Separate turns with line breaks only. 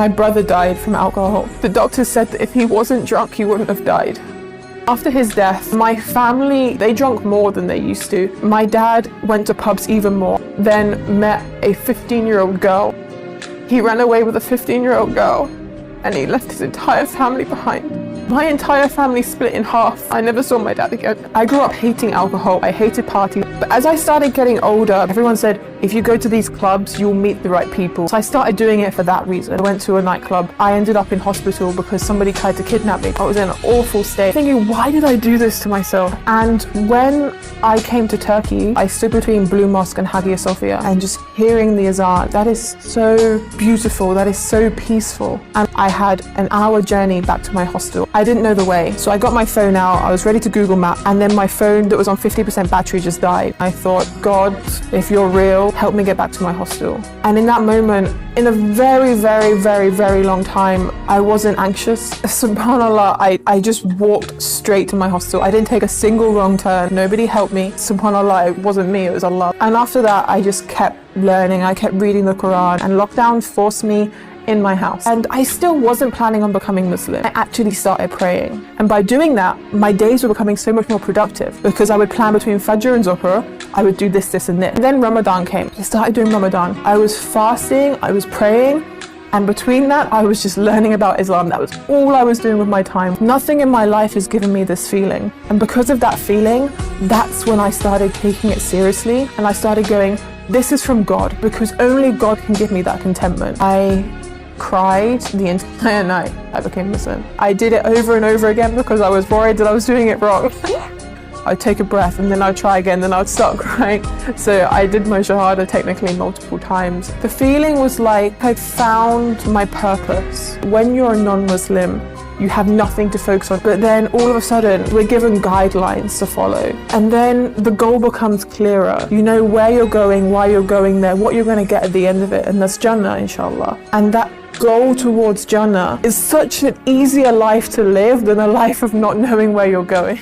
My brother died from alcohol. The doctors said that if he wasn't drunk, he wouldn't have died. After his death, my family, they drank more than they used to. My dad went to pubs even more, then met a 15-year-old girl. He ran away with a 15-year-old girl, and he left his entire family behind. My entire family split in half. I never saw my dad again. I grew up hating alcohol. I hated parties. But as I started getting older, everyone said, if you go to these clubs, you'll meet the right people. So I started doing it for that reason. I went to a nightclub. I ended up in hospital because somebody tried to kidnap me. I was in an awful state, thinking, why did I do this to myself? And when I came to Turkey, I stood between Blue Mosque and Hagia Sophia, and just hearing the azan, that is so beautiful, that is so peaceful. And I had an hour journey back to my hostel. I didn't know the way, so I got my phone out, I was ready to Google Map, and then my phone that was on 50% battery just died. I thought, God, if you're real, help me get back to my hostel. And in that moment, in a very, very, very, very long time, I wasn't anxious. SubhanAllah, I just walked straight to my hostel. I didn't take a single wrong turn. Nobody helped me. SubhanAllah, it wasn't me, it was Allah. And after that, I just kept learning. I kept reading the Quran, and lockdown forced me in my house. And I still wasn't planning on becoming Muslim. I actually started praying. And by doing that, my days were becoming so much more productive, because I would plan between Fajr and Zuhr. I would do this, and this. And then Ramadan came. I started doing Ramadan. I was fasting, I was praying, and between that, I was just learning about Islam. That was all I was doing with my time. Nothing in my life has given me this feeling. And because of that feeling, that's when I started taking it seriously. And I started going, this is from God, because only God can give me that contentment. I cried the entire night I became Muslim. I did it over and over again because I was worried that I was doing it wrong. I'd take a breath and then I'd try again, then I'd start crying. So I did my Shahada technically multiple times. The feeling was like I'd found my purpose. When you're a non-Muslim, you have nothing to focus on, but then all of a sudden we're given guidelines to follow, and then the goal becomes clearer. You know where you're going, why you're going there, what you're going to get at the end of it, and that's Jannah, inshallah. And that goal towards Jannah is such an easier life to live than a life of not knowing where you're going.